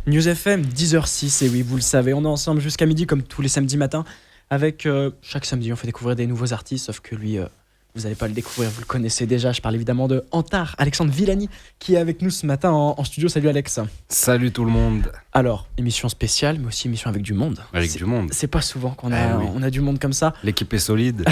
News FM, 10h06, et oui, vous le savez, on est ensemble jusqu'à midi comme tous les samedis matins. Avec chaque samedi, on fait découvrir des nouveaux artistes, sauf que lui, vous n'allez pas le découvrir, vous le connaissez déjà. Je parle évidemment de Antar, Alexandre Villani, qui est avec nous ce matin en studio. Salut Alex. Salut tout le monde. Alors, émission spéciale, mais aussi émission avec du monde. Du monde. C'est pas souvent qu'on a, on a du monde comme ça. L'équipe est solide.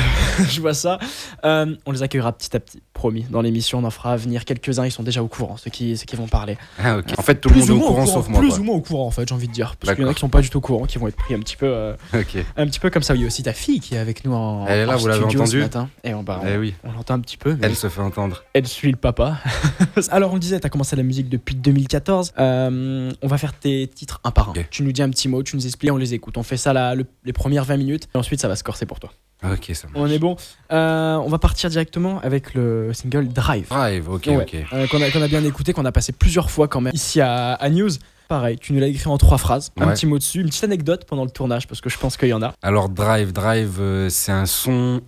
Je vois ça. On les accueillera petit à petit, promis. Dans l'émission, on en fera venir quelques-uns. Ils sont déjà au courant, ceux qui vont parler. Ah, ok. En fait, tout le monde est au courant sauf moi. Plus ou moins au courant, en fait, j'ai envie de dire. Parce qu'il y en a qui sont pas du tout au courant, qui vont être pris un petit peu, un petit peu comme ça. Il y a aussi ta fille qui est avec nous en Elle est là, en vous l'avez studio entendu ce matin. Et on l'entend un petit peu. Mais elle se fait entendre. Elle suit le papa. Alors, on le disait, tu as commencé la musique depuis 2014. On va faire tes titres un par un. Okay. Tu nous dis un petit mot, tu nous expliques, on les écoute. On fait ça les premières 20 minutes. Et ensuite, ça va se corser pour toi. Ok, ça marche. On est bon. On va partir directement avec le single Drive. Ok. Qu'on a bien écouté, qu'on a passé plusieurs fois quand même ici à News. Pareil, tu nous l'as écrit en 3 phrases, un petit mot dessus, une petite anecdote pendant le tournage parce que je pense qu'il y en a. Alors Drive, c'est un son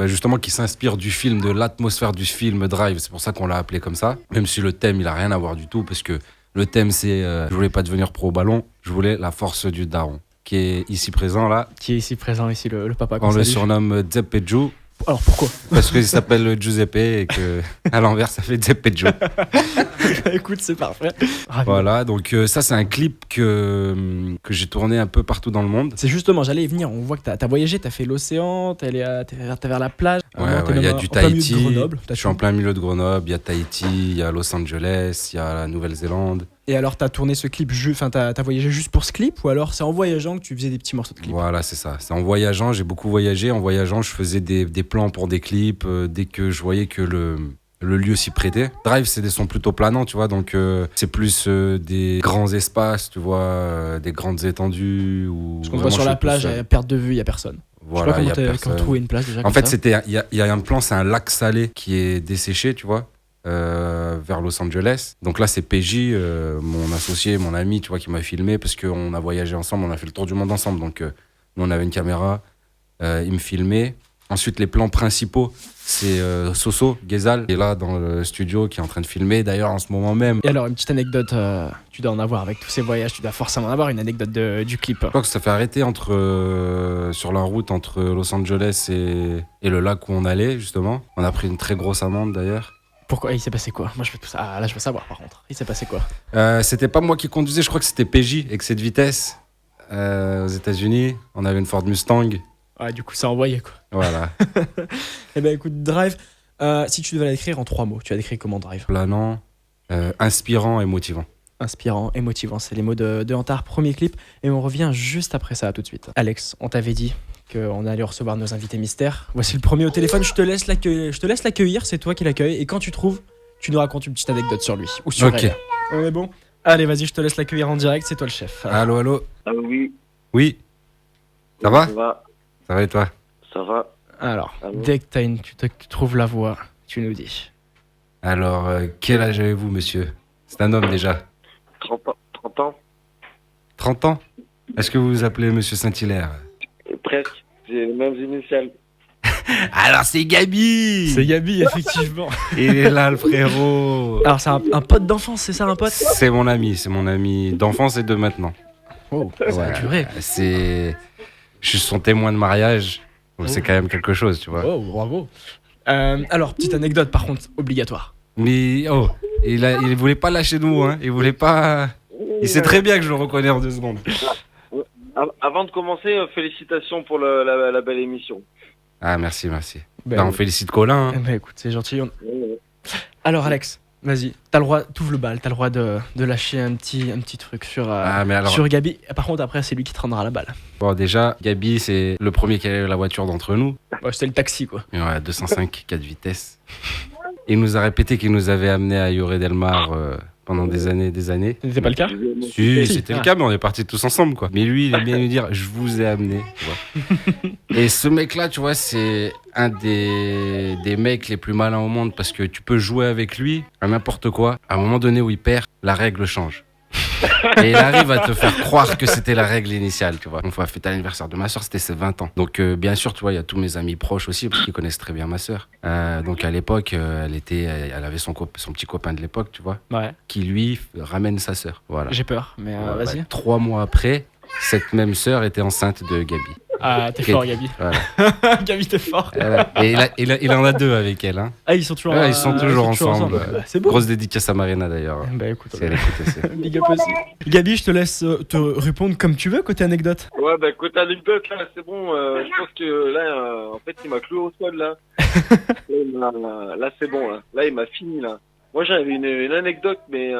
justement qui s'inspire du film, de l'atmosphère du film Drive. C'est pour ça qu'on l'a appelé comme ça. Même si le thème il a rien à voir du tout parce que le thème c'est je voulais pas devenir pro au ballon, je voulais la force du daron qui est ici présent là. Qui est ici présent ici le papa. On le surnomme Zeppeju. Alors pourquoi ? Parce qu'il s'appelle Giuseppe et que à l'envers ça fait Zeppeju. Écoute, c'est parfait. Voilà, donc ça c'est un clip que j'ai tourné un peu partout dans le monde. C'est justement, j'allais y venir, on voit que t'as voyagé, t'as fait l'océan, t'es vers la plage. Il y a du Tahiti, je suis en plein milieu de Grenoble, il y a Tahiti, il y a Los Angeles, il y a la Nouvelle-Zélande. Et alors t'as tourné ce clip, t'as voyagé juste pour ce clip ou alors c'est en voyageant que tu faisais des petits morceaux de clip ? Voilà, c'est ça, c'est en voyageant, j'ai beaucoup voyagé, en voyageant je faisais des plans pour des clips, dès que je voyais que le lieu s'y prêtait. Drive, c'est des sons plutôt planants, tu vois, donc c'est plus des grands espaces, tu vois, des grandes étendues. Parce qu'on voit sur la plage, à perte de vue, il n'y a personne. Voilà, je sais pas comment trouver une place déjà. En fait, il y a un plan, c'est un lac salé qui est desséché, tu vois, vers Los Angeles. Donc là, c'est PJ, mon associé, mon ami, tu vois, qui m'a filmé parce qu'on a voyagé ensemble, on a fait le tour du monde ensemble. Donc nous, on avait une caméra, il me filmait. Ensuite, les plans principaux, c'est Soso, Ghezal, qui est là dans le studio, qui est en train de filmer, d'ailleurs, en ce moment même. Et alors, une petite anecdote, tu dois en avoir avec tous ces voyages, tu dois forcément en avoir une anecdote du clip. Je crois que ça fait arrêter sur la route entre Los Angeles et le lac où on allait, justement. On a pris une très grosse amende, d'ailleurs. Pourquoi ? Il s'est passé quoi ? Moi, là, je veux savoir, par contre. Il s'est passé quoi ? C'était pas moi qui conduisais, je crois que c'était PJ, excès de vitesse, aux États-Unis. On avait une Ford Mustang. Ouais, du coup, ça envoyait quoi. Voilà. Eh ben écoute, Drive, si tu devais l'écrire en 3 mots, tu vas l'écrire comment Drive ? Planant, inspirant et motivant. Inspirant et motivant, c'est les mots de Antar, premier clip. Et on revient juste après ça, tout de suite. Alex, on t'avait dit qu'on allait recevoir nos invités mystères. Voici le premier au téléphone, je te laisse l'accueillir, c'est toi qui l'accueille. Et quand tu trouves, tu nous racontes une petite anecdote sur lui ou sur elle. On est bon ? Allez, vas-y, je te laisse l'accueillir en direct, c'est toi le chef. Allô. Oui. Oui. Ça va ? Ça va. Ça va et toi ? Ça va. Alors, dès que tu trouves la voix, tu nous dis. Alors, quel âge avez-vous, monsieur ? C'est un homme déjà. 30 ans. 30 ans ? Est-ce que vous vous appelez monsieur Saint-Hilaire ? Presque. J'ai les mêmes initiales. Alors, c'est Gabi ! C'est Gabi, effectivement. Il est là, le frérot. Alors, c'est un pote d'enfance, c'est ça, un pote ? C'est mon ami d'enfance et de maintenant. Oh, ça a duré. Je suis son témoin de mariage, donc c'est quand même quelque chose, tu vois. Oh, bravo. Alors, petite anecdote, par contre, obligatoire. Mais, il voulait pas lâcher nous, hein. Il voulait pas... Il sait très bien que je le reconnais en 2 secondes. Avant de commencer, félicitations pour la belle émission. Ah, merci. On félicite Colin. Hein. Écoute, c'est gentil. Alors, Alex, vas-y, t'as le droit, t'ouvres le bal, t'as le droit de lâcher un petit truc sur Gabi. Par contre, après, c'est lui qui te rendra la balle. Bon, déjà, Gabi, c'est le premier qui a eu la voiture d'entre nous. Ouais, c'était le taxi, quoi. Ouais, 205, 4 vitesses. Il nous a répété qu'il nous avait amené à Lloret del Mar pendant des années. C'était pas le cas ? Si, c'était le cas, mais on est partis tous ensemble, quoi. Mais lui, il aime bien nous dire, je vous ai amené, tu vois. Et ce mec-là, tu vois, c'est un des mecs les plus malins au monde parce que tu peux jouer avec lui à n'importe quoi. À un moment donné où il perd, la règle change. Et il arrive à te faire croire que c'était la règle initiale, tu vois. On va fêter l'anniversaire de ma soeur, c'était ses 20 ans. Donc, bien sûr, tu vois, il y a tous mes amis proches aussi, parce qu'ils connaissent très bien ma soeur. Donc, à l'époque, elle avait son petit copain de l'époque, tu vois, Ouais, qui lui ramène sa soeur. Voilà. j'ai peur, mais Ouais, vas-y. 3 mois après, cette même sœur était enceinte de Gabi. Ah, t'es Qui fort, est- Gabi. Voilà. Gabi, t'es fort. Et il en a 2 avec elle. Hein. Ah, ils sont toujours, Ouais, ils sont toujours ensemble. Bah, c'est beau. Grosse dédicace à Marina d'ailleurs. Bah écoute, Si elle écoute aussi. big up aussi. Gabi, je te laisse te répondre comme tu veux côté anecdote. Ouais, bah côté anecdote, là, c'est bon. Je pense que là, en fait, il m'a cloué au sol, là. Là, c'est bon, là. Là, il m'a fini, là. Moi, j'avais une anecdote, mais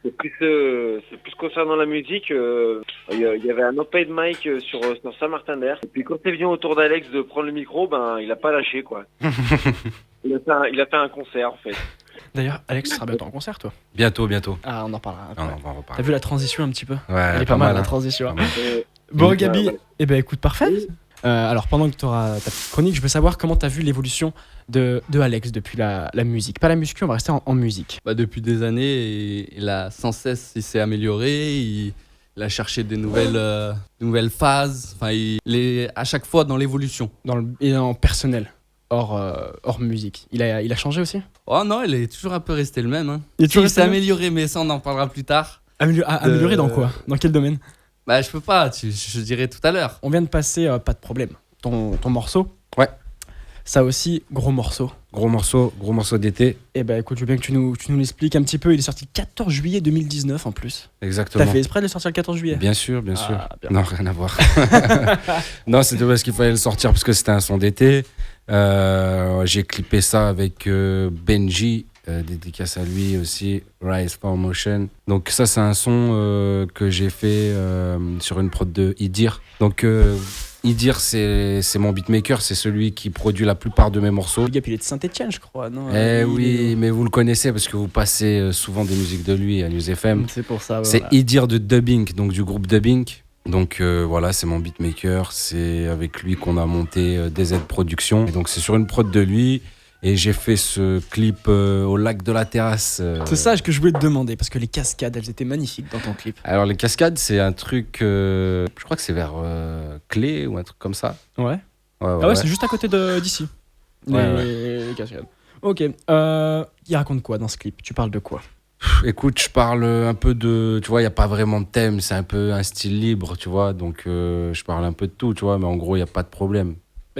c'est plus concernant la musique. Il y avait un open mic sur Saint-Martin-d'Air. Et puis, quand c'est venu au tour d'Alex de prendre le micro, ben, il a pas lâché, quoi. Il a fait un concert, en fait. D'ailleurs, Alex sera bientôt en concert, toi. Bientôt. Ah, on en parlera après. Non, on va en T'as reparler. vu la transition un petit peu? Ouais, Elle est pas mal, la hein. transition. Pas mal. Bon, Ouais, Gabi, ouais. eh ben écoute, parfait. Alors, pendant que tu auras ta petite chronique, je veux savoir comment tu as vu l'évolution de Alex depuis la musique. Pas la muscu, on va rester en musique. Bah, depuis des années, il a sans cesse il s'est amélioré, il a cherché des nouvelles phases, enfin, il est à chaque fois dans l'évolution. Et en personnel, hors musique. Il a changé aussi? Oh non, il est toujours un peu resté le même. Hein. Il est toujours Il resté s'est le même amélioré, mais ça on en parlera plus tard. Amélioré dans quoi? Dans quel domaine? Bah je peux pas, je dirais tout à l'heure. On vient de passer, pas de problème, ton morceau. Ouais. Ça aussi, gros morceau. Gros morceau d'été. Eh ben écoute, je veux bien que tu nous l'expliques un petit peu. Il est sorti le 14 juillet 2019 en plus. Exactement. T'as fait exprès de le sortir le 14 juillet? Bien sûr. Ah, bien. Non, rien à voir. Non, c'était parce qu'il fallait le sortir parce que c'était un son d'été. J'ai clippé ça avec Benji, dédicace à lui aussi, Rise for Motion. Donc ça, c'est un son que j'ai fait sur une prod de Idir. Donc Idir, c'est mon beatmaker, c'est celui qui produit la plupart de mes morceaux. Le gars, il est de Saint-Etienne, je crois, non? Eh oui, mais vous le connaissez parce que vous passez souvent des musiques de lui à News FM. C'est pour ça. C'est Voilà. Idir de Dubbing, donc du groupe Dubbing. Donc voilà, c'est mon beatmaker, c'est avec lui qu'on a monté DZ Productions. Et donc c'est sur une prod de lui et j'ai fait ce clip au lac de la Terrasse. C'est ça que je voulais te demander, parce que les cascades, elles étaient magnifiques dans ton clip. Alors les cascades, c'est un truc, je crois que c'est vers Clé ou un truc comme ça. Ouais. Ouais, Ah ouais, c'est juste à côté d'ici. Ouais, Les cascades. Ok. Il raconte quoi dans ce clip? Tu parles de quoi? Écoute, je parle un peu de, tu vois, il n'y a pas vraiment de thème, c'est un peu un style libre, tu vois, donc je parle un peu de tout, tu vois, mais en gros, il n'y a pas de problème.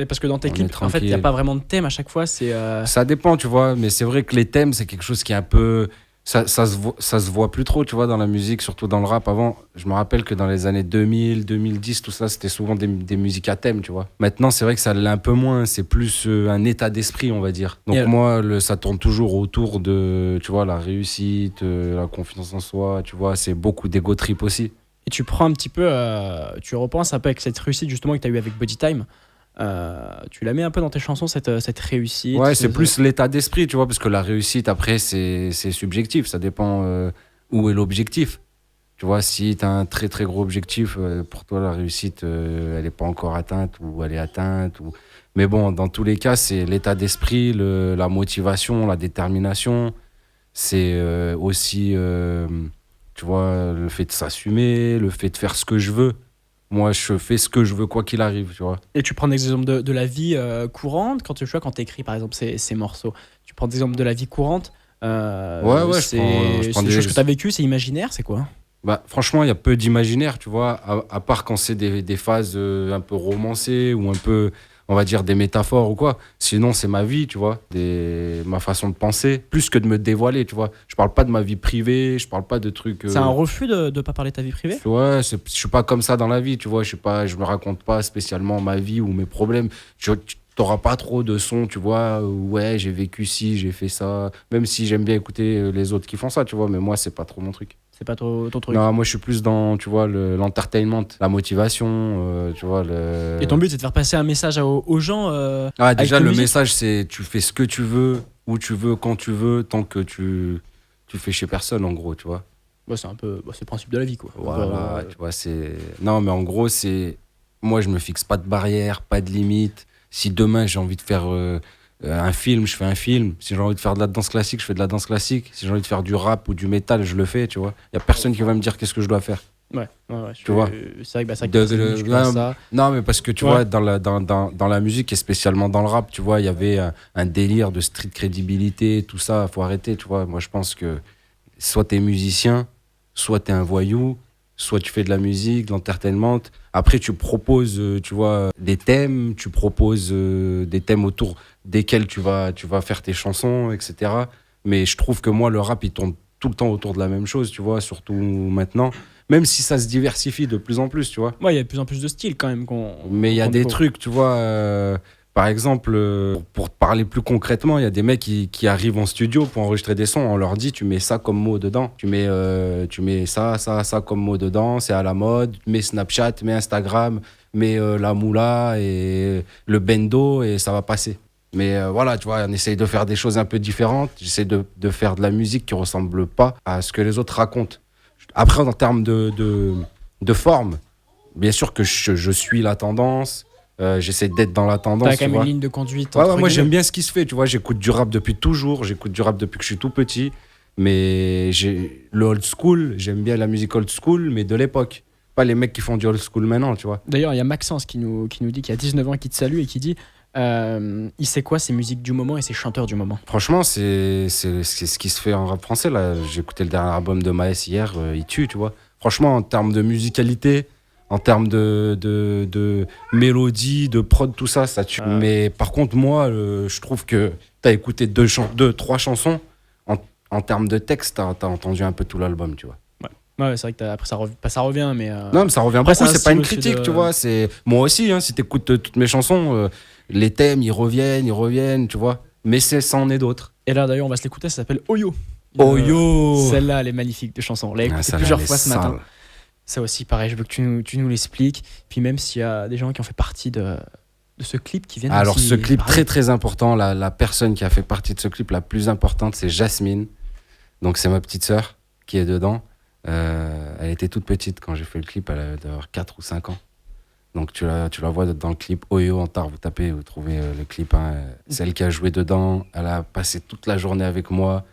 Parce que dans tes On clips, est en fait, il n'y a tranquille. pas vraiment de thème à chaque fois. C'est. Ça dépend, tu vois, mais c'est vrai que les thèmes, c'est quelque chose qui est un peu... Ça se voit plus trop, tu vois, dans la musique, surtout dans le rap. Avant, je me rappelle que dans les années 2000, 2010, tout ça, c'était souvent des musiques à thème, tu vois. Maintenant, c'est vrai que ça l'est un peu moins, c'est plus un état d'esprit, on va dire. Donc Et moi, ça tourne toujours autour de, tu vois, la réussite, la confiance en soi, tu vois, c'est beaucoup d'ego trip aussi. Et tu prends un petit peu. Tu repenses un peu avec cette réussite justement que tu as eu avec Body Time. Tu la mets un peu dans tes chansons, cette réussite. Ouais, c'est plus l'état d'esprit, tu vois, parce que la réussite, après, c'est subjectif. Ça dépend où est l'objectif. Tu vois, si tu as un très très gros objectif, pour toi, la réussite, elle n'est pas encore atteinte ou elle est atteinte. Mais bon, dans tous les cas, c'est l'état d'esprit, la motivation, la détermination. C'est aussi, tu vois, le fait de s'assumer, le fait de faire ce que je veux. Moi, je fais ce que je veux, quoi qu'il arrive, tu vois. Et tu prends des exemples de la vie courante quand tu écris par exemple ces morceaux. Tu prends des exemples de la vie courante. Ouais, je c'est prends des des- choses que tu as vécues, c'est imaginaire, c'est quoi? Bah, franchement, il y a peu d'imaginaire, tu vois, à part quand c'est des phases un peu romancées ou un peu, on va dire, des métaphores ou quoi. Sinon, c'est ma vie, tu vois, ma façon de penser, plus que de me dévoiler, tu vois. Je parle pas de ma vie privée, je parle pas de trucs... C'est un refus de ne pas parler de ta vie privée? Ouais, je suis pas comme ça dans la vie, tu vois. Je me raconte pas spécialement ma vie ou mes problèmes. Tu t'auras pas trop de sons, tu vois. Ouais, j'ai vécu ci, j'ai fait ça. Même si j'aime bien écouter les autres qui font ça, tu vois. Mais moi, c'est pas trop mon truc. C'est pas ton truc. Non, moi, je suis plus dans, tu vois, l'entertainment, la motivation, tu vois. Et ton but, c'est de faire passer un message aux gens. Ah, déjà, ta le musique message, c'est tu fais ce que tu veux, où tu veux, quand tu veux, tant que tu fais chez personne, en gros, tu vois. Bah, c'est un peu c'est le principe de la vie, quoi. Voilà, tu vois, c'est... Non, mais en gros, c'est... Moi, je me fixe pas de barrière, pas de limite. Si demain, j'ai envie de faire Un film, je fais un film. Si j'ai envie de faire de la danse classique, je fais de la danse classique. Si j'ai envie de faire du rap ou du métal, je le fais, tu vois. Il y a personne qui va me dire qu'est-ce que je dois faire. Ouais, Tu vois. C'est vrai que c'est vrai que c'est une niche comme ça. Non, mais parce que tu Ouais. vois, dans la musique et spécialement dans le rap, tu vois, il y avait un délire de street crédibilité, tout ça, faut arrêter, tu vois. Moi, je pense que soit t'es musicien, soit t'es un voyou, soit tu fais de la musique, de l'entertainment. Après, tu proposes, tu vois, des thèmes, tu proposes des thèmes autour desquels tu vas faire tes chansons, etc. Mais je trouve que moi, le rap, il tourne tout le temps autour de la même chose, tu vois, surtout maintenant. Même si ça se diversifie de plus en plus, tu vois. Ouais, il y a de plus en plus de styles quand même Mais il y a qu'on des découvre. trucs, tu vois. Par exemple, pour parler plus concrètement, il y a des mecs qui arrivent en studio pour enregistrer des sons. On leur dit, tu mets ça comme mot dedans. Tu mets ça comme mot dedans. C'est à la mode. Mets Snapchat, mets Instagram, mets la moula et le bendo et ça va passer. Mais voilà, tu vois, on essaye de faire des choses un peu différentes. J'essaie de faire de la musique qui ressemble pas à ce que les autres racontent. Après, en termes de forme, bien sûr que je suis la tendance. J'essaie d'être dans la tendance. T'as quand tu même vois. une ligne de conduite. Ouais, entre ouais, moi j'aime guillemets. bien ce qui se fait, tu vois. J'écoute du rap depuis toujours. J'écoute du rap depuis que je suis tout petit. Mais j'ai le old school, j'aime bien la musique old school, mais de l'époque. Pas les mecs qui font du old school maintenant, tu vois. D'ailleurs, il y a Maxence qui nous dit qu'il a 19 ans, qui te salue et qui dit il sait quoi ses musiques du moment et ses chanteurs du moment. Franchement, c'est ce qui se fait en rap français, là. J'ai écouté le dernier album de Maes hier, il tue, tu vois. Franchement, en termes de musicalité, en termes de mélodie, de prod, tout ça, ça tue. Ah. Mais par contre, moi, je trouve que t'as écouté trois chansons. En termes de texte, t'as entendu un peu tout l'album, tu vois. Ouais, c'est vrai que après ça revient, mais. Non, mais ça revient Après, beaucoup, c'est un c'est pas une style aussi critique, de- tu vois. C'est moi aussi, hein, si t'écoutes toutes mes chansons, les thèmes, ils reviennent, tu vois. Mais ça en est d'autres. Et là, d'ailleurs, on va se l'écouter, ça s'appelle Oyo. Oyo. Celle-là, elle est magnifique de chanson. On l'a écoutée celle-là, plusieurs elle est fois ce sale. matin. Ça aussi, pareil, je veux que tu nous l'expliques. Puis même s'il y a des gens qui ont fait partie de ce clip qui viennent Alors, aussi ce clip parler. très très important, la personne qui a fait partie de ce clip la plus importante, c'est Jasmine. Donc, c'est ma petite sœur qui est dedans. Elle était toute petite quand j'ai fait le clip, elle devait avoir 4 ou 5 ans. Donc, tu la vois dans le clip Oyo en tard, vous tapez, vous trouvez le clip. Hein. C'est elle qui a joué dedans, elle a passé toute la journée avec moi.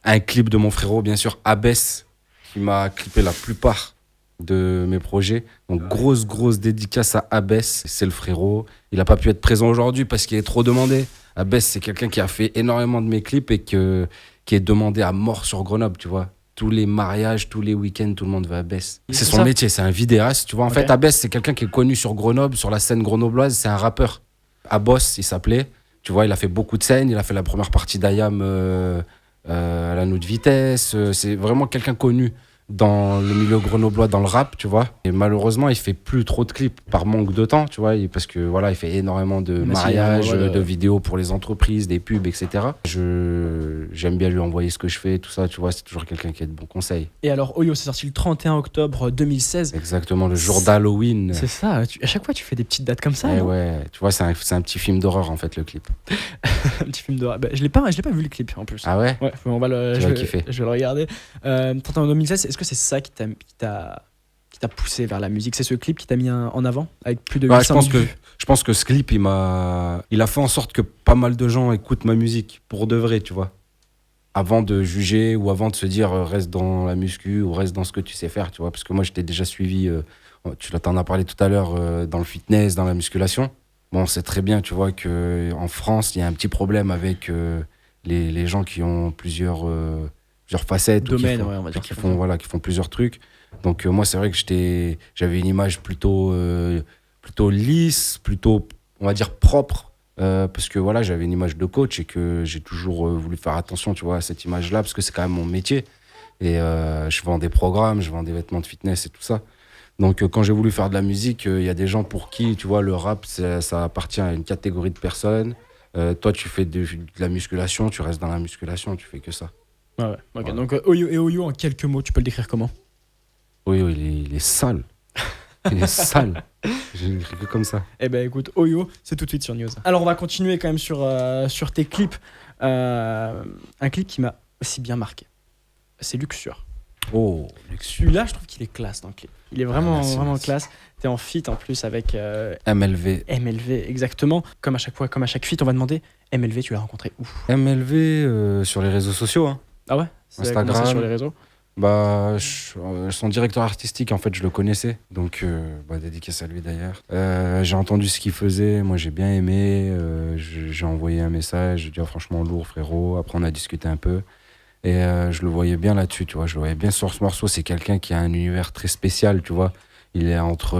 Un clip de mon frérot, bien sûr, Abès, qui m'a clippé la plupart de mes projets. Donc, grosse dédicace à Abès, c'est le frérot. Il n'a pas pu être présent aujourd'hui parce qu'il est trop demandé. Abès, c'est quelqu'un qui a fait énormément de mes clips et qui est demandé à mort sur Grenoble, tu vois. Tous les mariages, tous les week-ends, tout le monde va à Abès. C'est son ça. métier, c'est un vidéaste, tu vois. En Ok. fait, Abès, c'est quelqu'un qui est connu sur Grenoble, sur la scène grenobloise, c'est un rappeur. Abos, il s'appelait. Tu vois, il a fait beaucoup de scènes, il a fait la première partie d'Ayam à la Noute Vitesse. C'est vraiment quelqu'un connu dans le milieu grenoblois, dans le rap, tu vois. Et malheureusement, il fait plus trop de clips par manque de temps, tu vois, parce que voilà, il fait énormément de Mais si, mariages, ouais, de vidéos pour les entreprises, des pubs, etc. J'aime bien lui envoyer ce que je fais, tout ça, tu vois, c'est toujours quelqu'un qui a de bons conseils. Et alors, Oyo, c'est sorti le 31 octobre 2016. Exactement, le jour d'Halloween. C'est ça, à chaque fois tu fais des petites dates comme ça. Eh non ouais, tu vois, c'est un petit film d'horreur en fait, le clip. Un petit film d'horreur. Bah, je l'ai pas vu le clip en plus. Ah ouais? Ouais, on va le, Tu je, vas vais, kiffer. je vais le regarder. 31 2016, est-ce que c'est ça qui t'a poussé vers la musique? C'est ce clip qui t'a mis en avant avec plus de Ouais, 800 000 vues. je pense que ce clip, il a fait en sorte que pas mal de gens écoutent ma musique pour de vrai, tu vois. Avant de juger ou avant de se dire reste dans la muscu ou reste dans ce que tu sais faire, tu vois. Parce que moi, j'étais déjà suivi, t'en as parlé tout à l'heure, dans le fitness, dans la musculation. Bon, on sait très bien, tu vois, qu'en France, il y a un petit problème avec les gens qui ont plusieurs facettes. Domaines, ou qui font, ouais, on va dire qui ça comme font, ça. voilà, qui font plusieurs trucs. Donc moi, c'est vrai que j'avais une image plutôt lisse, plutôt, on va dire, propre. Parce que voilà, j'avais une image de coach et que j'ai toujours voulu faire attention, tu vois, à cette image-là, parce que c'est quand même mon métier. Et je vends des programmes, je vends des vêtements de fitness et tout ça. Donc quand j'ai voulu faire de la musique, il y a des gens pour qui, tu vois, le rap, ça appartient à une catégorie de personnes. Toi, tu fais de la musculation, tu restes dans la musculation, tu fais que ça. Ouais, ok. Voilà. Donc Oyo, en quelques mots, tu peux le décrire comment? Oui, il est sale. Il est sale. J'ai écrit que comme ça. Eh ben écoute, Oyo, c'est tout de suite sur News. Alors on va continuer quand même sur tes clips. Un clip qui m'a aussi bien marqué. C'est Luxure. Oh, Luxure. Celui-là, je trouve qu'il est classe dans le clip. Il est vraiment, merci, vraiment merci. classe. T'es en feat en plus avec MLV. MLV, exactement. Comme à chaque fois, comme à chaque feat, on va demander MLV, tu l'as rencontré où? MLV sur les réseaux sociaux. Hein. Ah ouais? C'est Instagram. comment c'est sur les réseaux? Bah, son directeur artistique, en fait, je le connaissais. Donc, dédicace à lui d'ailleurs. J'ai entendu ce qu'il faisait. Moi, j'ai bien aimé. J'ai envoyé un message. J'ai dit, oh, franchement, lourd, frérot. Après, on a discuté un peu. Et je le voyais bien là-dessus, tu vois. Je le voyais bien sur ce morceau. C'est quelqu'un qui a un univers très spécial, tu vois. Il est entre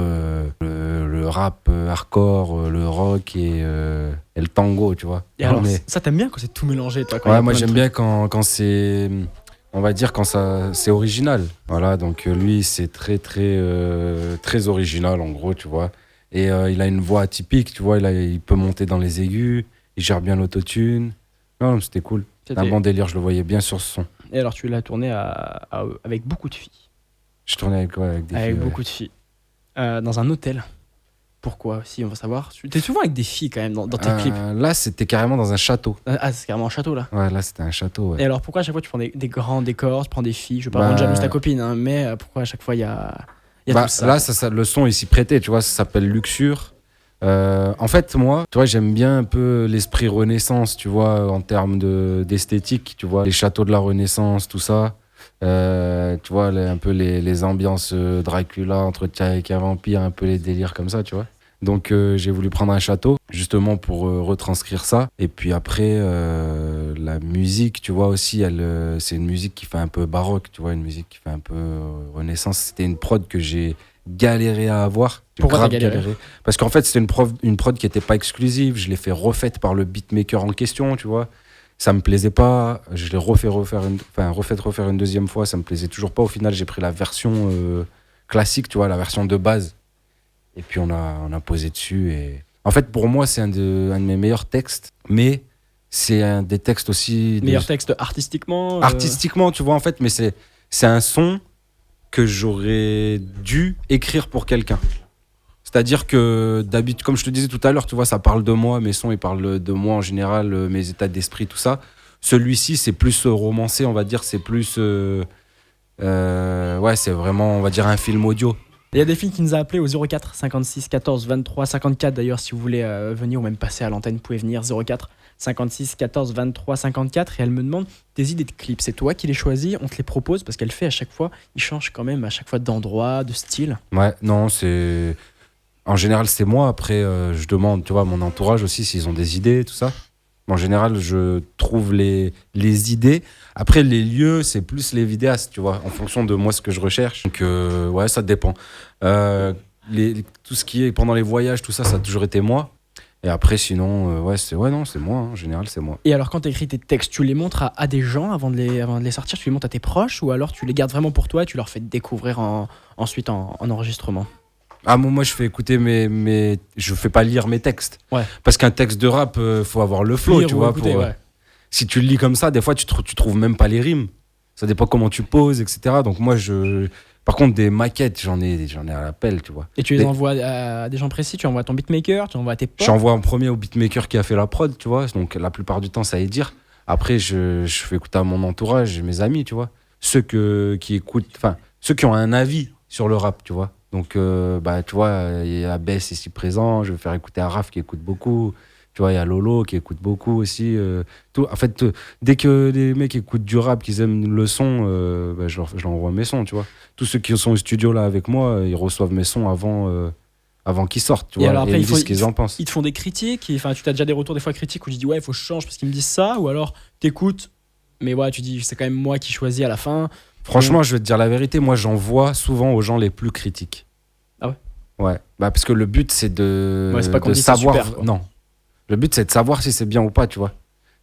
le rap hardcore, le rock et le tango, tu vois. Et alors, Mais- ça t'aimes bien quand c'est tout mélangé, toi? Quand il y Ouais, a moi plein de j'aime trucs. bien quand c'est, on va dire quand ça c'est original. Voilà, donc lui c'est très original en gros, tu vois. Et il a une voix atypique, tu vois. Il peut monter dans les aigus, il gère bien l'autotune. Non, c'était cool. C'est un C'était- bon délire, je le voyais bien sur ce son. Et alors, tu l'as tourné avec beaucoup de filles. Je tournais avec quoi, avec des Avec filles. Ouais. beaucoup de filles. Dans un hôtel. Pourquoi aussi, on va savoir. T'es souvent avec des filles quand même dans tes clips. Là, c'était carrément dans un château. Ah, c'est carrément un château là. Ouais, là, c'était un château. Ouais. Et alors pourquoi à chaque fois tu prends des grands décors, tu prends des filles? Je veux pas Bah, rendre jalouse ta copine, hein, mais pourquoi à chaque fois il y a tout ça? Là, le son est s'y prêtait, tu vois, ça s'appelle Luxure. En fait, moi, tu vois, j'aime bien un peu l'esprit Renaissance, tu vois, en termes d'esthétique, tu vois, les châteaux de la Renaissance, tout ça. Tu vois, un peu les ambiances Dracula, entretien avec un vampire, un peu les délires comme ça, tu vois. Donc, j'ai voulu prendre un château, justement, pour retranscrire ça. Et puis après, la musique, tu vois, aussi, c'est une musique qui fait un peu baroque, tu vois, une musique qui fait un peu Renaissance. C'était une prod que j'ai galéré à avoir. J'ai Pourquoi grave t'as galéré parce qu'en fait, c'était une prod qui n'était pas exclusive. Je l'ai fait refaite par le beatmaker en question, tu vois. Ça me plaisait pas. Je l'ai refaire une deuxième fois. Ça me plaisait toujours pas. Au final, j'ai pris la version classique, tu vois, la version de base. Et puis, on a posé dessus. Et... En fait, pour moi, c'est un de mes meilleurs textes. Mais c'est un des textes aussi... Meilleur texte artistiquement Artistiquement, tu vois, en fait. Mais c'est un son que j'aurais dû écrire pour quelqu'un. C'est-à-dire que d'habitude, comme je te disais tout à l'heure, tu vois, ça parle de moi, mes sons, ils parlent de moi en général, mes états d'esprit, tout ça. Celui-ci, c'est plus romancé, on va dire, c'est plus... ouais, c'est vraiment, on va dire, un film audio. Il y a des filles qui nous a appelé au 04 56 14 23 54 d'ailleurs, si vous voulez venir ou même passer à l'antenne, vous pouvez venir 04 56 14 23 54 et elle me demande tes idées de clips. C'est toi qui les choisis, on te les propose parce qu'elle fait à chaque fois, il change quand même à chaque fois d'endroit, de style. Ouais, non, c'est... En général, c'est moi. Après, je demande, tu vois, à mon entourage aussi s'ils ont des idées, tout ça. En général, je trouve les idées. Après, les lieux, c'est plus les vidéastes, tu vois, en fonction de moi, ce que je recherche. Donc, ouais, ça dépend. Tout ce qui est pendant les voyages, tout ça, ça a toujours été moi. Et après, sinon, ouais, c'est moi. Hein. En général, c'est moi. Et alors quand tu écris tes textes, tu les montres à des gens avant de les sortir, tu les montres à tes proches ou alors tu les gardes vraiment pour toi et tu leur fais découvrir ensuite en enregistrement? Ah, moi, je fais écouter je fais pas lire mes textes. Ouais. Parce qu'un texte de rap, faut avoir le flow, Lire tu ou vois. écouter, ouais. Si tu le lis comme ça, des fois, tu trouves même pas les rimes. Ça dépend comment tu poses, etc. Donc, moi, par contre, des maquettes, j'en ai à l'appel, tu vois. Et tu les Mais- envoies à des gens précis, tu envoies à ton beatmaker, tu envoies à tes potes. J'envoie en premier au beatmaker qui a fait la prod, tu vois. Donc, la plupart du temps, ça y dire. Après, je fais écouter à mon entourage, mes amis, tu vois. Ceux qui écoutent, enfin, ceux qui ont un avis sur le rap, tu vois. Donc, bah, tu vois, il y a Bess ici présent, je vais faire écouter à Raph qui écoute beaucoup. Tu vois, il y a Lolo qui écoute beaucoup aussi. En fait, dès que les mecs écoutent du rap, qu'ils aiment le son, bah, je leur envoie mes sons, tu vois. Tous ceux qui sont au studio là avec moi, ils reçoivent mes sons avant qu'ils sortent, tu Et vois. alors après, et ils il faut- disent ce qu'ils en pensent. Ils te font des critiques, enfin tu as déjà des retours des fois critiques où tu dis ouais il faut que je change parce qu'ils me disent ça, ou alors t'écoutes, mais ouais tu dis c'est quand même moi qui choisis à la fin. Franchement, je vais te dire la vérité, moi j'envoie souvent aux gens les plus critiques. Ah ouais? Ouais, bah, parce que le but c'est Ouais, c'est pas qu'on de dit c'est savoir. super, quoi. Non. Le but c'est de savoir si c'est bien ou pas, tu vois.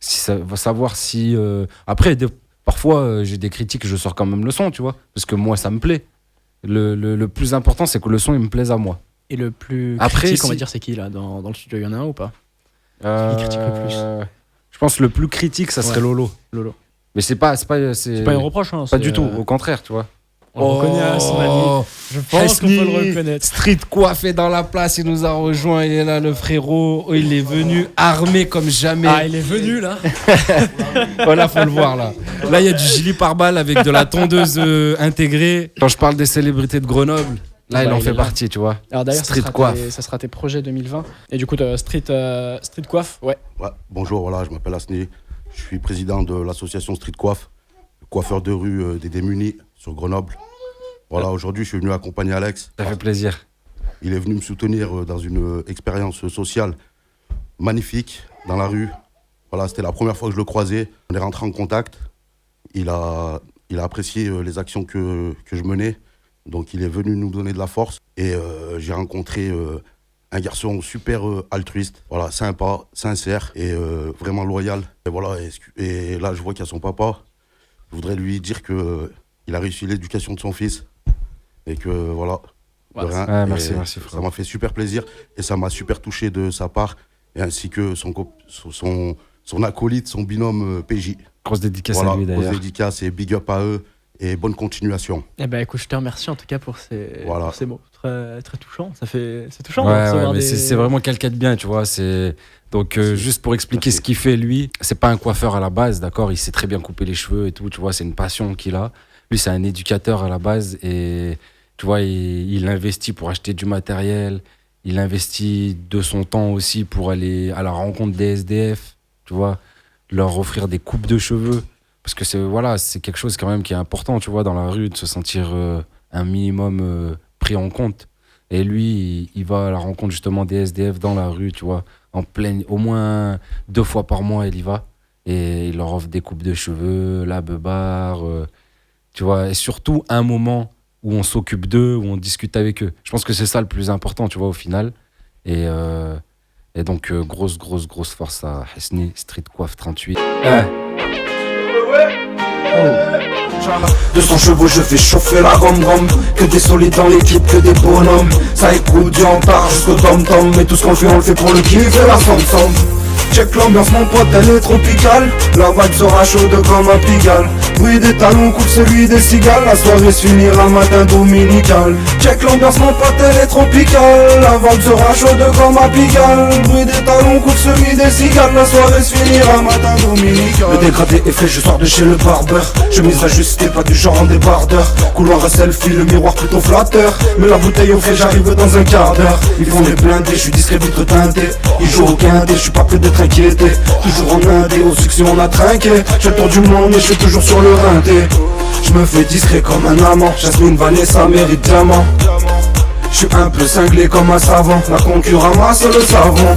Savoir si. Après, parfois j'ai des critiques, je sors quand même le son, tu vois. Parce que moi ça me plaît. Le plus important c'est que le son il me plaise à moi. Et le plus Après, critique on va si- dire c'est qui là dans le studio, il y en a un ou pas? Qui critique le plus? Je pense le plus critique ça serait Ouais. Lolo. Lolo. Mais c'est pas C'est pas une reproche hein, pas du tout, au contraire, tu vois. On le reconnaît à son ami. Je pense qu'on peut le reconnaître. Street coiffé dans la place, il nous a rejoint, il est là le frérot, oh, il est venu armé comme jamais. Ah, il est venu là. Voilà, faut le voir là. Là, il y a du gilet pare-balles avec de la tondeuse intégrée. Quand je parle des célébrités de Grenoble, là, il en fait partie, tu vois. Alors d'ailleurs, Street coiffe. ça sera tes projets 2020. Et du coup, street coiffe, ouais. Ouais, bonjour, voilà, je m'appelle Asni. Je suis président de l'association Street Coiffe, coiffeur de rue des démunis sur Grenoble. Voilà, aujourd'hui, je suis venu accompagner Alex. Ça fait plaisir. Il est venu me soutenir dans une expérience sociale magnifique dans la rue. Voilà, c'était la première fois que je le croisais. On est rentré en contact. Il a apprécié les actions que je menais. Donc, il est venu nous donner de la force. Et j'ai rencontré un garçon super altruiste, voilà, sympa, sincère et vraiment loyal. Et voilà, et là, je vois qu'il y a son papa. Je voudrais lui dire qu'il a réussi l'éducation de son fils. Et que voilà, de rien. Ouais, merci, Ça frère. m'a fait super plaisir et ça m'a super touché de sa part. Et ainsi que son acolyte, son binôme PJ. Grosse dédicace Voilà, à lui grosse d'ailleurs. dédicace et big up à eux. Et bonne continuation. Eh ben écoute, je te remercie en tout cas pour ces mots. Très, très touchant. C'est touchant de Ouais, recevoir mais des- c'est vraiment quelqu'un de bien, tu vois. Donc, juste pour expliquer Merci. ce qu'il fait, lui, c'est pas un coiffeur à la base, d'accord. Il sait très bien couper les cheveux et tout, tu vois. C'est une passion qu'il a. Lui, c'est un éducateur à la base et tu vois, il investit pour acheter du matériel. Il investit de son temps aussi pour aller à la rencontre des SDF, tu vois, leur offrir des coupes de cheveux. Parce que c'est quelque chose quand même qui est important, tu vois, dans la rue, de se sentir un minimum pris en compte. Et lui, il va à la rencontre justement des SDF dans la rue, tu vois, au moins 2 fois par mois, il y va. Et il leur offre des coupes de cheveux, la beubare, tu vois, et surtout un moment où on s'occupe d'eux, où on discute avec eux. Je pense que c'est ça le plus important, tu vois, au final. Et donc, grosse force à Hesni, Street Coiffe 38. De 200 chevaux je fais chauffer la rom-rom. Que des solides dans l'équipe, que des bonhommes. Ça écoute du hantard jusqu'au tom-tom. Mais tout ce qu'on fait on le fait pour le kiff et la somme. Check l'ambiance mon pote elle est tropicale. La vibe sera chaude comme un pigalle. Bruit des talons coupe celui des cigales. La soirée se finira matin dominical. Check l'ambiance mon pote elle est tropicale. La vibe sera chaude comme un pigalle. Bruit des talons coupe celui des cigales. La soirée se finira matin dominical. Le dégradé est frais, je sors de chez le barbeur. Chemise ajustée, pas du genre en débardeur. Couloir à selfie, le miroir plutôt flatteur. Mais la bouteille au frais, j'arrive dans un quart d'heure. Ils font des blindés, je suis discret, vitre teintée. Ils jouent au quintet, je suis pas prêt d'être inquiété. Toujours en indé, au succès on a trinqué. J'ai le tour du monde et je suis toujours sur le rinté. Je me fais discret comme un amant. Jasmine Vanessa mérite diamant. Je suis un peu cinglé comme un savant. La concurrence ramasse le savon.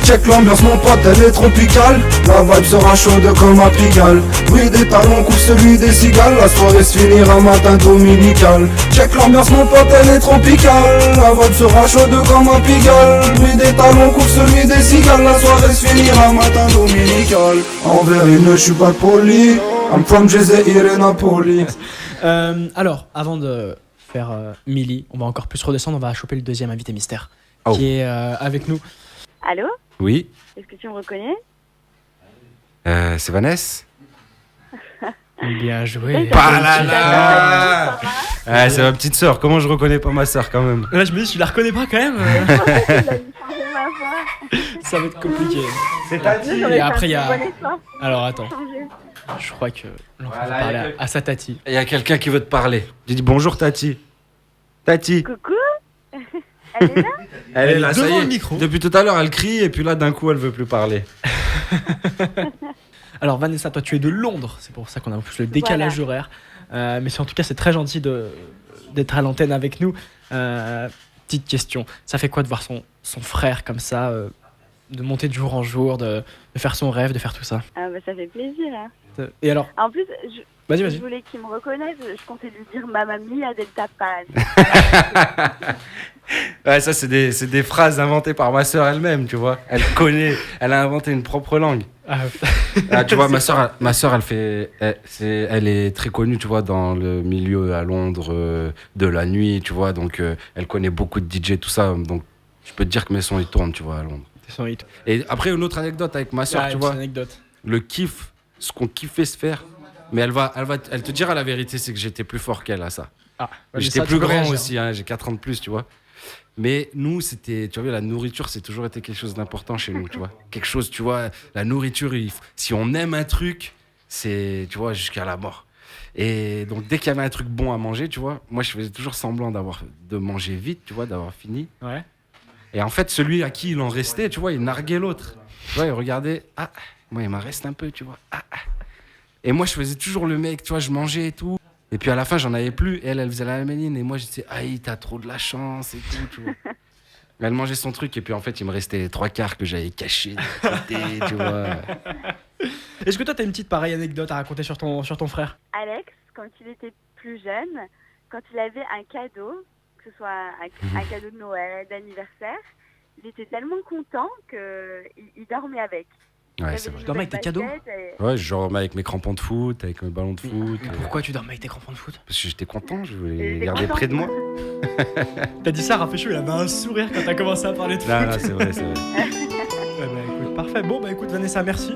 Check l'ambiance mon pote elle est tropicale. La vibe sera chaude comme un pigalle. Bruit des talons coupe celui des cigales. La soirée se finira matin dominical. Check l'ambiance mon pote elle est tropicale. La vibe sera chaude comme un pigalle. Bruit des talons coupe celui des cigales. La soirée se finira matin dominical. Envers une je suis pas poli. I'm from Jazeera et Napoli. Alors, avant de faire Millie, on va encore plus redescendre. On va choper le deuxième invité mystère Oh. qui est avec nous. Allô? Oui, Est-ce que tu me reconnais? c'est Vanessa. Bien joué. Pas là. Ah, c'est ma petite sœur. Comment je reconnais pas ma sœur quand même? Là, je me dis, tu la reconnais pas quand même. Il a changé ma voix. Ça va être compliqué. C'est Tati. Et après, il y a. Bonne histoire. Alors, attends. Changé. Je crois que l'on va Voilà, parler à sa tati. Il y a quelqu'un qui veut te parler. J'ai dit bonjour Tati. Tati. Coucou. Elle est là? Elle est là, ça y devant est. le micro. Depuis tout à l'heure, elle crie et puis là, d'un coup, elle veut plus parler. Alors, Vanessa, toi, tu es de Londres. C'est pour ça qu'on a en plus le décalage horaire. Mais en tout cas, c'est très gentil d'être à l'antenne avec nous. Petite question. Ça fait quoi de voir son frère comme ça, de monter de jour en jour, de faire son rêve, de faire tout ça? Ah bah ça fait plaisir. Hein. Et alors, En plus, je vas-y. voulais qu'il me reconnaisse. Je comptais lui dire Mamma Mia Delta Pan. Ouais, ça, c'est des phrases inventées par ma sœur elle-même, tu vois. Elle connaît, elle a inventé une propre langue. Ah, tu vois, ma sœur, elle est très connue, tu vois, dans le milieu à Londres de la nuit, tu vois. Donc, elle connaît beaucoup de DJ, tout ça. Donc, je peux te dire que mes sons, ils tournent, tu vois, à Londres. C'est son hit. Et après, une autre anecdote avec ma sœur, tu vois. Anecdote. Le kiff, ce qu'on kiffait se faire, Mais elle te dira la vérité, c'est que j'étais plus fort qu'elle à ça. Ah, J'étais plus grand aussi, hein, j'ai 4 ans de plus, tu vois. Mais nous, c'était, tu vois, la nourriture, c'est toujours été quelque chose d'important chez nous, tu vois. Quelque chose, tu vois, la nourriture, si on aime un truc, c'est, tu vois, jusqu'à la mort. Et donc, dès qu'il y avait un truc bon à manger, tu vois, moi, je faisais toujours semblant de manger vite, tu vois, d'avoir fini. Ouais. Et en fait, celui à qui il en restait, tu vois, il narguait l'autre. Tu vois, il regardait, ah, moi, il m'en reste un peu, tu vois. Ah. Et moi, je faisais toujours le mec, tu vois, je mangeais et tout. Et puis à la fin, j'en avais plus. Et elle faisait la même ligne. Et moi, je disais, aïe, t'as trop de la chance et tout, tu vois. Elle mangeait son truc. Et puis en fait, il me restait les 3/4 que j'avais cachés de côté, tu vois. Est-ce que toi, t'as une petite pareille anecdote à raconter sur ton frère? Alex, quand il était plus jeune, quand il avait un cadeau, que ce soit un cadeau de Noël, d'anniversaire, il était tellement content qu'il dormait avec. Ouais, c'est vrai. Tu dormais avec tes cadeaux? Ouais, je dormais avec mes crampons de foot, avec mes ballons de foot. Mais pourquoi tu dormais avec tes crampons de foot? Parce que j'étais content, je voulais les garder près de moi. T'as dit ça, Raphaël, il avait un sourire quand t'as commencé à parler de foot. Non, c'est vrai, c'est vrai. Ouais, bah écoute, parfait. Bon, bah écoute, Vanessa, merci.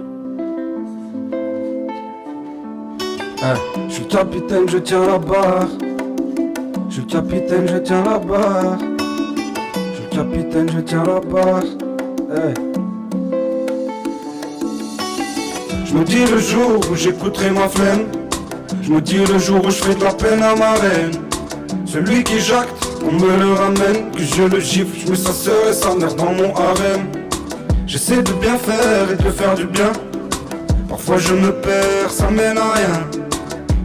Je suis le capitaine, je tiens la barre. Je suis le capitaine, je tiens la barre. Je suis le capitaine, je tiens la barre. Je me dis le jour où j'écouterai ma flemme. Je me dis le jour où je ferai de la peine à ma reine. Celui qui jacte, on me le ramène. Que je le gifle, je me s'asseoir sa mère dans mon harem. J'essaie de bien faire et de faire du bien. Parfois je me perds, ça mène à rien.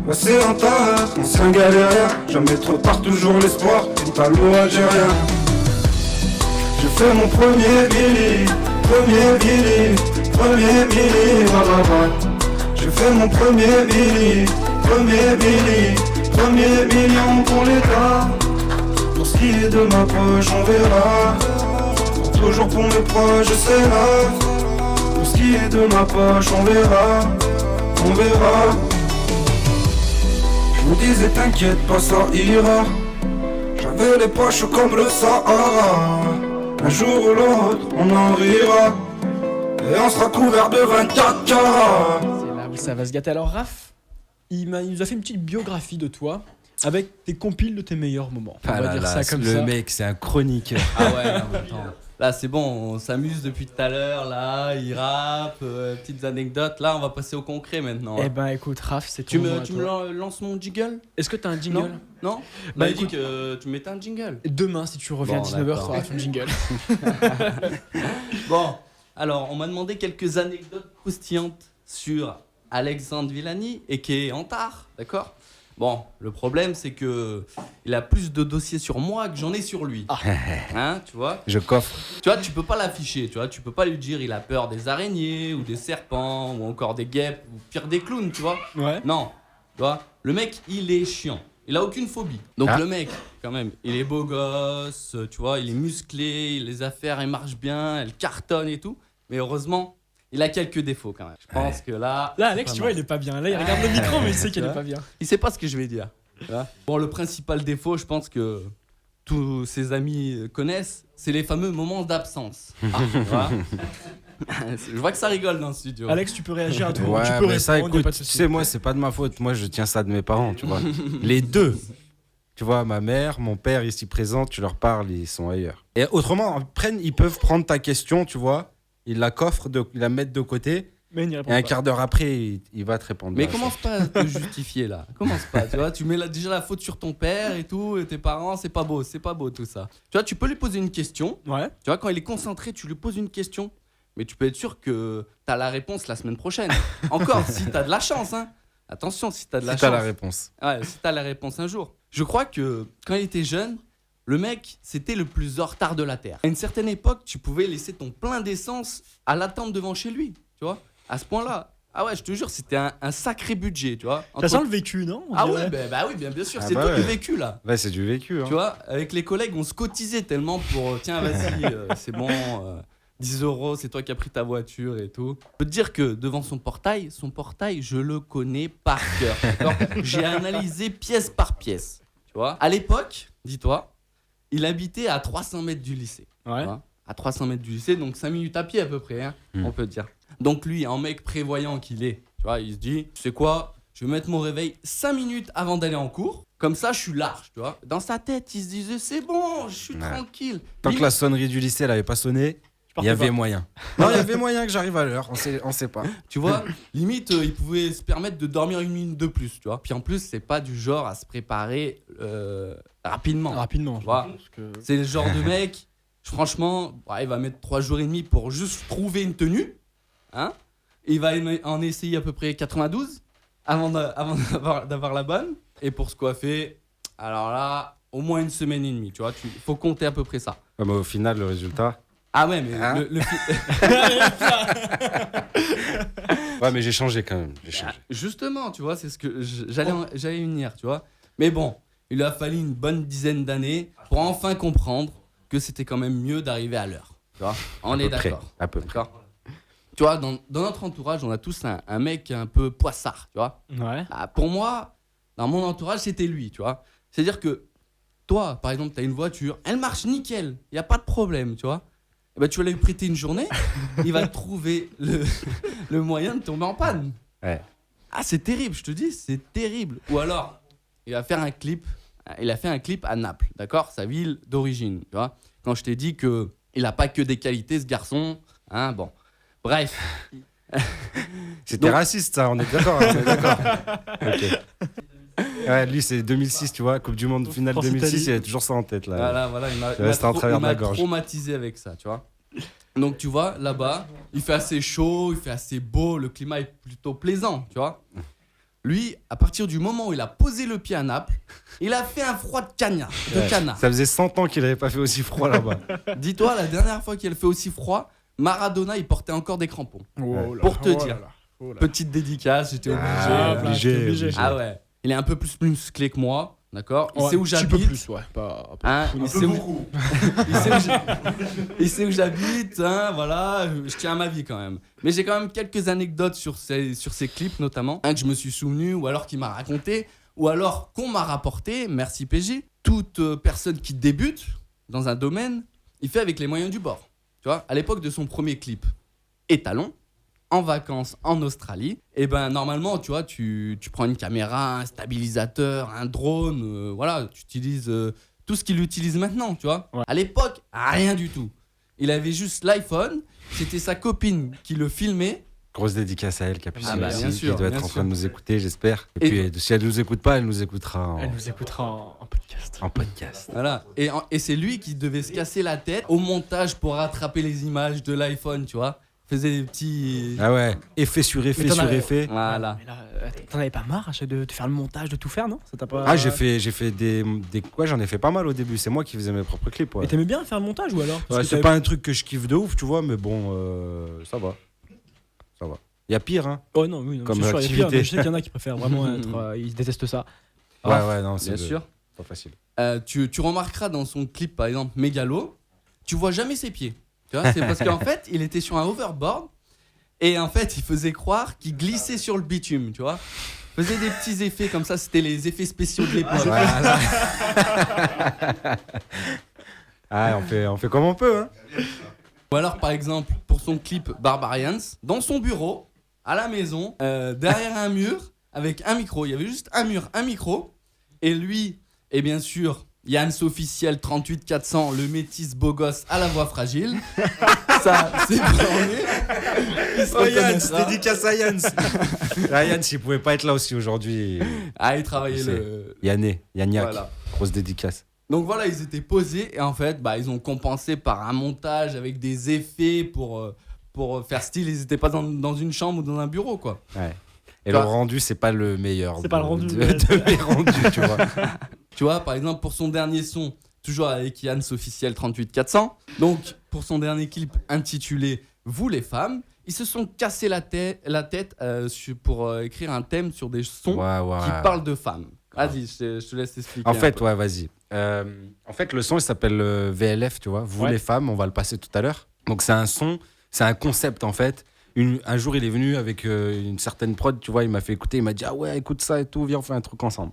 Ouais, c'est un tard, ancien galérien. Jamais trop tard, toujours l'espoir d'une talon algérien. Je fais mon premier billet, je fais mon premier million pour l'État. Pour ce qui est de ma poche, on verra. Pour toujours pour mes proches, je sais là. Pour ce qui est de ma poche, on verra. Je me disais t'inquiète pas, ça ira. J'avais les poches comme le Sahara. Un jour ou l'autre, on en rira. Et on sera couvert de 24 carats. C'est là où ça va se gâter. Alors, Raph, il nous a fait une petite biographie de toi avec tes compiles de tes meilleurs moments. On va dire ça comme ça. Le mec, c'est un chroniqueur. Ah ouais, non, mais attends. Là, c'est bon, on s'amuse depuis tout à l'heure. Là, il rappe, petites anecdotes. Là, on va passer au concret maintenant. Eh ben, écoute, Raph, c'est Tu me lances mon jingle? Est-ce que t'as un jingle? Non. Bah, écoute, dit que tu mettais un jingle. Demain, si tu reviens Bon, à 19h, d'accord. t'auras fait un jingle. Bon, alors, on m'a demandé quelques anecdotes croustillantes sur Alexandre Villani et qui est Antard, d'accord? Bon, le problème, c'est que il a plus de dossiers sur moi que j'en ai sur lui. Hein, tu vois? Je coffre. Tu vois, tu peux pas l'afficher, tu vois, tu peux pas lui dire il a peur des araignées ou des serpents ou encore des guêpes ou pire des clowns, tu vois. Ouais. Non, tu vois, le mec, il est chiant. Il a aucune phobie. Donc le mec, quand même, il est beau gosse, tu vois, il est musclé, les affaires, elles marchent bien, elles cartonnent et tout. Mais heureusement, il a quelques défauts quand même. Je pense que là... Là, Alex, tu vois, il est pas bien. Là, il regarde le micro, mais il sait qu'il est pas bien. Il sait pas ce que je vais dire. Tu vois. Bon, le principal défaut, je pense que tous ses amis connaissent, c'est les fameux moments d'absence. Tu vois. Je vois que ça rigole dans le studio. Alex, tu peux réagir à tout. Ouais, tu peux mais ça, répondre, y a écoute, pas de tu souci. sais, moi, c'est pas de ma faute. Moi, je tiens ça de mes parents, tu vois. Les deux. Tu vois, ma mère, mon père ici présent, tu leur parles, ils sont ailleurs. Et autrement, ils peuvent prendre ta question, tu vois, ils la coffrent, ils la mettent de côté, Mais il n'y répond et un pas. quart d'heure après, il va te répondre. Mais commence pas à te justifier là. Commence pas, tu vois. Tu mets déjà la faute sur ton père et tout, et tes parents, c'est pas beau tout ça. Tu vois, tu peux lui poser une question. Ouais. Tu vois, quand il est concentré, tu lui poses une question. Mais tu peux être sûr que t'as la réponse la semaine prochaine. Encore, si t'as de la chance, hein. Attention, si t'as de la Si chance. t'as la réponse. Ouais, si t'as la réponse un jour. Je crois que quand il était jeune, le mec, c'était le plus en retard de la Terre. À une certaine époque, tu pouvais laisser ton plein d'essence à l'attente devant chez lui, tu vois, à ce point-là. Ah ouais, je te jure, c'était un sacré budget, tu vois. Ça sent le vécu, non? On Ah dirait. ouais, bah oui, bien sûr, Ah c'est bah tout ouais. du vécu là. Ouais, c'est du vécu. Hein. Tu vois, avec les collègues, on se cotisait tellement pour tiens, vas-y, c'est bon, 10 €, c'est toi qui as pris ta voiture et tout. Je peux te dire que devant son portail, je le connais par cœur. D'accord. J'ai analysé pièce par pièce. Tu vois, à l'époque, dis-toi, il habitait à 300 mètres du lycée. Ouais. Tu vois, à 300 mètres du lycée, donc 5 minutes à pied à peu près, hein, on peut dire. Donc lui, un mec prévoyant qu'il est, tu vois, il se dit, tu sais quoi, je vais mettre mon réveil 5 minutes avant d'aller en cours. Comme ça, je suis large, tu vois. Dans sa tête, il se disait, c'est bon, je suis tranquille. Tant que la sonnerie du lycée, elle avait pas sonné, il y avait moyen. Non, il y avait moyen que j'arrive à l'heure, on sait pas. Tu vois, limite, il pouvait se permettre de dormir 1 minute de plus, tu vois. Puis en plus, c'est pas du genre à se préparer rapidement. Rapidement, tu vois. Parce que... C'est le genre de mec, franchement, il va mettre 3 jours et demi pour juste trouver une tenue. Hein. Il va en essayer à peu près 92 avant d'avoir la bonne. Et pour se coiffer, alors là, au moins 1 semaine et demie, tu vois. Il faut compter à peu près ça. Ouais, mais au final, le résultat... Ah ouais, mais Hein Ouais, mais j'ai changé quand même. J'ai changé. Justement, tu vois, c'est ce que j'allais venir, tu vois. Mais bon, il a fallu une bonne dizaine d'années pour enfin comprendre que c'était quand même mieux d'arriver à l'heure. Tu vois, on est d'accord. À peu près. D'accord. Tu vois, dans notre entourage, on a tous un mec un peu poissard, tu vois. Ouais. Ah, pour moi, dans mon entourage, c'était lui, tu vois. C'est-à-dire que toi, par exemple, tu as une voiture, elle marche nickel, il n'y a pas de problème, tu vois. Eh ben, tu vas lui prêter une journée, il va trouver le moyen de tomber en panne. Ouais. Ah, c'est terrible, je te dis, c'est terrible. Ou alors, il a fait un clip à Naples, d'accord, sa ville d'origine, tu vois. Quand je t'ai dit que il a pas que des qualités, ce garçon, hein, bon. Bref. C'était raciste, ça, on est d'accord. Ok. Ouais, lui, c'est 2006, tu vois, Coupe du Monde finale 2006, il a toujours ça en tête, là. Voilà, il m'a m'a traumatisé avec ça, tu vois. Donc, tu vois, là-bas, il fait assez chaud, il fait assez beau, le climat est plutôt plaisant, tu vois. Lui, à partir du moment où il a posé le pied à Naples, il a fait un froid de canard. Ça faisait 100 ans qu'il n'avait pas fait aussi froid là-bas. Dis-toi, la dernière fois qu'il fait aussi froid, Maradona, il portait encore des crampons. Pour te dire. Petite dédicace, j'étais Obligé. Ah ouais. Il est un peu plus musclé que moi, d'accord. Il sait où j'habite. Un petit peu plus, ouais. Il sait où j'habite, hein, voilà. Je tiens à ma vie quand même. Mais j'ai quand même quelques anecdotes sur ces clips notamment. Un que je me suis souvenu, ou alors qu'il m'a raconté, ou alors qu'on m'a rapporté, merci PJ. Toute personne qui débute dans un domaine, il fait avec les moyens du bord. Tu vois, à l'époque de son premier clip, Étalon, en vacances en Australie, et ben normalement, tu vois, tu prends une caméra, un stabilisateur, un drone, voilà, tu utilises tout ce qu'il utilise maintenant, tu vois. Ouais. À l'époque, rien du tout. Il avait juste l'iPhone, c'était sa copine qui le filmait. Grosse dédicace à elle, Capucine, bien sûr, qui doit être en train de nous écouter, j'espère. Et puis, si elle nous écoute pas, elle nous écoutera en podcast. En podcast. Voilà. Et c'est lui qui devait se casser la tête au montage pour rattraper les images de l'iPhone, tu vois. Faisait des petits... Ah ouais, effet sur effet sur effet. Voilà. Mais là, t'en avais pas marre de faire le montage, de tout faire, non? Ça t'a pas... Ah, j'ai fait des quoi, j'en ai fait pas mal au début. C'est moi qui faisais mes propres clips. Ouais. Et t'aimais bien faire le montage ou alors? Ouais, c'est pas un truc que je kiffe de ouf, tu vois, mais bon, ça va. Ça va. Il y a pire, hein. Oh non, oui, non, comme c'est sûr, activité. il y a pire, mais je sais qu'il y en a qui préfèrent vraiment être... ils détestent ça. Ouais, non, c'est bien sûr. Pas facile. Tu remarqueras dans son clip, par exemple, Mégalo, tu vois jamais ses pieds. Tu vois, c'est parce qu'en fait, il était sur un overboard et en fait, il faisait croire qu'il glissait sur le bitume, tu vois. Il faisait des petits effets comme ça, c'était les effets spéciaux de l'époque. Voilà. Ah, on fait comme on peut, hein. Ou alors, par exemple, pour son clip Barbarians, dans son bureau, à la maison, derrière un mur, avec un micro. Il y avait juste un mur, un micro. Et lui, et bien sûr, Yann Officiel 38400, le métis beau gosse à la voix fragile. Ça, c'est Oh Yann, dédicace à Yann. Yann, s'il pouvait pas être là aussi aujourd'hui. Ah, il travaillait le... Yannick, voilà. Grosse dédicace. Donc voilà, ils étaient posés et en fait, ils ont compensé par un montage avec des effets pour faire style. Ils étaient pas dans une chambre ou dans un bureau, quoi. Ouais. Et le rendu, c'est pas le meilleur. C'est pas le rendu. De mes rendus, tu vois. Tu vois, par exemple, pour son dernier son, toujours avec Yann Officiel 38400, donc pour son dernier clip intitulé Vous les femmes, ils se sont cassés la tête pour écrire un thème sur des sons qui parlent de femmes. Vas-y, je te laisse expliquer. En fait, ouais, vas-y. En fait, le son, il s'appelle VLF, tu vois. Vous les femmes, on va le passer tout à l'heure. Donc, c'est un son, c'est un concept, en fait. Un jour, il est venu avec une certaine prod, tu vois. Il m'a fait écouter, il m'a dit, ah ouais, écoute ça et tout, viens, on fait un truc ensemble.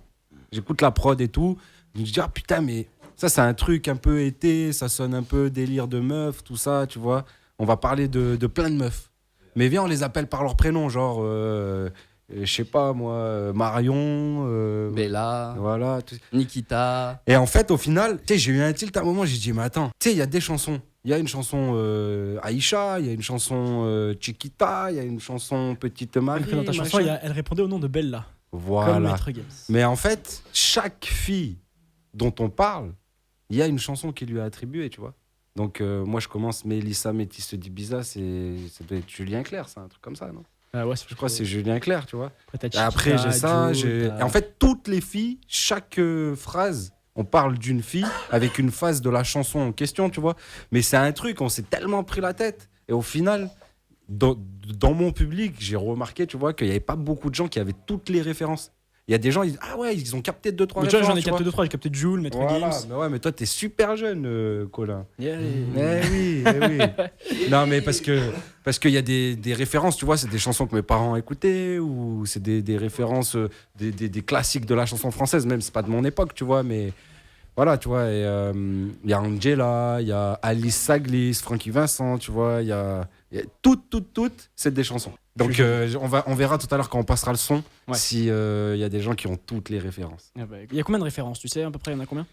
J'écoute la prod et tout. Je me dis, ah putain, mais ça, c'est un truc un peu été, ça sonne un peu délire de meuf, tout ça, tu vois. On va parler de plein de meufs. Mais viens, on les appelle par leur prénom, genre, je sais pas moi, Marion, Bella, voilà. Nikita. Et en fait, au final, tu sais, j'ai eu un tilt à un moment, j'ai dit, mais attends, tu sais, il y a des chansons. Il y a une chanson Aïcha, il y a une chanson Chiquita, il y a une chanson Petite Marie. Après, dans ta chanson, elle répondait au nom de Bella. Comme Voilà. Maître Games. Mais en fait, chaque fille dont on parle, il y a une chanson qui lui est attribuée, tu vois. Donc, moi, je commence Mélissa Métis d'Ibiza, ça doit être Julien Clerc, c'est un truc comme ça, non? Ah ouais, Je crois que c'est Julien Clerc, tu vois. Après, Après, j'ai ça. Et en fait, toutes les filles, chaque phrase, on parle d'une fille avec une phase de la chanson en question, tu vois. Mais c'est un truc, on s'est tellement pris la tête. Et au final, dans mon public, j'ai remarqué, tu vois, qu'il n'y avait pas beaucoup de gens qui avaient toutes les références. Il y a des gens, ils disent, ah ouais, ils ont capté 2-3 Mais tu vois, références. j'en ai capté 2-3, j'ai capté Jules, Maître Voilà, Games. mais ouais, mais toi, t'es super jeune, Colin. Yeah. Eh oui. Non, mais parce qu'il y a des références, tu vois, c'est des chansons que mes parents écoutaient, ou c'est des références, des classiques de la chanson française, même, c'est pas de mon époque, tu vois, mais voilà, tu vois, il y a Angela, il y a Alice Saglis, Francky Vincent, tu vois, il y a toutes, c'est des chansons. Donc, on verra tout à l'heure quand on passera le son, si il y a des gens qui ont toutes les références. Ah bah, il y a combien de références, tu sais, à peu près, il y en a combien?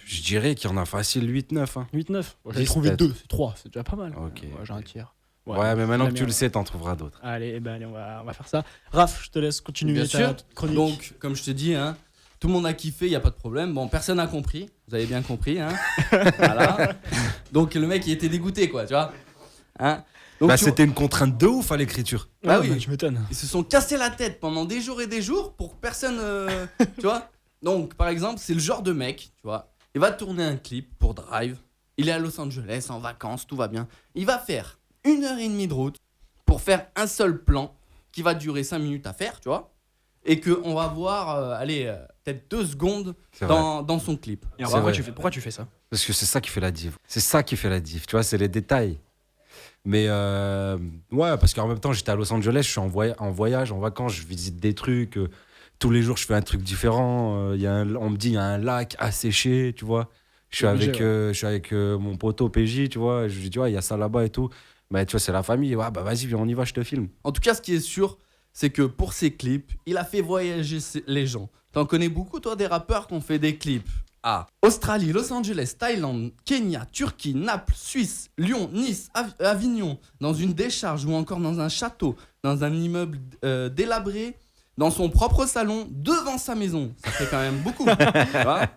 Je dirais qu'il y en a facile 8-9. Hein. 8-9. J'ai 10, trouvé peut-être. 2, c'est 3, c'est déjà pas mal. Ok. Ouais, j'ai un tiers. Ouais, mais maintenant que tu bien, le sais, t'en trouveras d'autres. Allez, on va faire ça. Raph, je te laisse continuer Bien ta sûr. chronique. Donc, comme je te dis, hein, tout le monde a kiffé, il n'y a pas de problème. Bon, personne n'a compris, vous avez bien compris. Hein. Voilà. Donc, le mec, il était dégoûté, quoi, tu vois. Hein. Donc, Bah, c'était une contrainte de ouf à l'écriture. Ah Ouais, oui. bah, je m'étonne. Ils se sont cassés la tête pendant des jours et des jours pour que personne. Tu vois. Donc, par exemple, c'est le genre de mec, tu vois. Il va tourner un clip pour Drive. Il est à Los Angeles en vacances, tout va bien. Il va faire 1h30 de route pour faire un seul plan qui va durer 5 minutes à faire, tu vois. Et qu'on va voir, peut-être 2 secondes C'est vrai. dans son clip. Et alors, C'est vrai. pourquoi tu fais ça? Parce que c'est ça qui fait la diff. C'est ça qui fait la diff, tu vois, c'est les détails. Mais ouais, parce qu'en même temps, j'étais à Los Angeles, je suis en voyage, en vacances, je visite des trucs. Tous les jours, je fais un truc différent. On me dit, il y a un lac asséché, tu vois. Je suis avec mon poteau PJ, tu vois. Je lui dis, ouais, il y a ça là-bas et tout. Mais tu vois, c'est la famille. Ouais, bah vas-y, viens, on y va, je te filme. En tout cas, ce qui est sûr, c'est que pour ses clips, il a fait voyager les gens. T'en connais beaucoup, toi, des rappeurs qui ont fait des clips à Australie, Los Angeles, Thaïlande, Kenya, Turquie, Naples, Suisse, Lyon, Nice, Avignon, dans une décharge ou encore dans un château, dans un immeuble délabré, dans son propre salon, devant sa maison. Ça fait quand même beaucoup. Tu vois.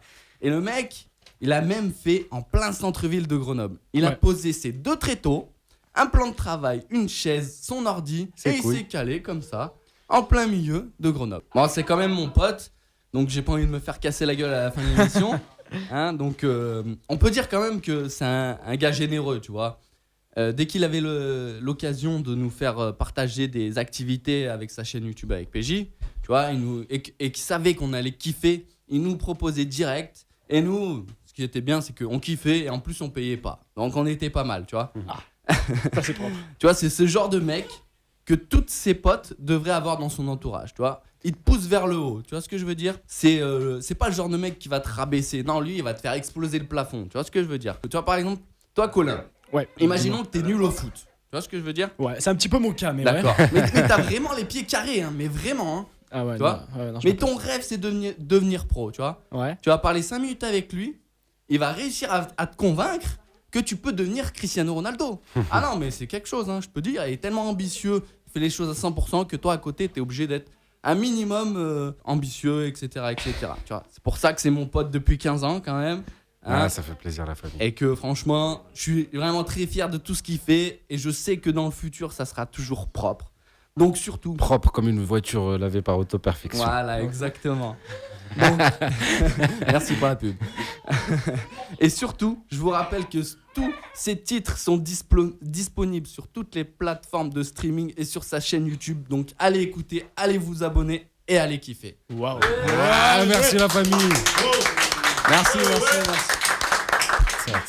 Et le mec, il a même fait en plein centre-ville de Grenoble. Il a posé ses 2 tréteaux, un plan de travail, une chaise, son ordi, et cool. il s'est calé comme ça, en plein milieu de Grenoble. Bon, c'est quand même mon pote, donc j'ai pas envie de me faire casser la gueule à la fin de l'émission. Hein, donc on peut dire quand même que c'est un gars généreux, tu vois. Dès qu'il avait l'occasion de nous faire partager des activités avec sa chaîne YouTube avec PJ, tu vois, et qu'il savait qu'on allait kiffer, il nous proposait direct. Et nous, ce qui était bien, c'est qu'on kiffait et en plus on payait pas. Donc on était pas mal, tu vois. Ça, c'est propre. Tu vois, c'est ce genre de mec que toutes ses potes devraient avoir dans son entourage, tu vois. Il te pousse vers le haut, tu vois ce que je veux dire. C'est pas le genre de mec qui va te rabaisser. Non, lui, il va te faire exploser le plafond, tu vois ce que je veux dire. Tu vois, par exemple, toi, Colin, Ouais. imaginons que t'es nul au foot. Tu vois ce que je veux dire. Ouais, c'est un petit peu mon cas, mais D'accord. ouais. Mais t'as vraiment les pieds carrés, hein, mais vraiment. Hein. Ah ouais, Tu vois non, je Mais m'attends. ton rêve, c'est de devenir pro, tu vois. Ouais. Tu vas parler 5 minutes avec lui, il va réussir à te convaincre que tu peux devenir Cristiano Ronaldo. Ah non, mais c'est quelque chose, hein, je peux dire. Il est tellement ambitieux, il fait les choses à 100% que toi, à côté, t'es obligé d'être un minimum ambitieux, etc., etc. Tu vois, c'est pour ça que c'est mon pote depuis 15 ans, quand même. Hein. Ah, ça fait plaisir, la famille. Et que franchement, je suis vraiment très fier de tout ce qu'il fait. Et je sais que dans le futur, ça sera toujours propre. Donc surtout... Propre comme une voiture lavée par Autoperfection. Voilà, exactement. Donc, merci pour la pub. Et surtout, je vous rappelle que tous ces titres sont disponibles sur toutes les plateformes de streaming et sur sa chaîne YouTube. Donc allez écouter, allez vous abonner et allez kiffer. Waouh. Ah, merci la famille. Merci. Ça.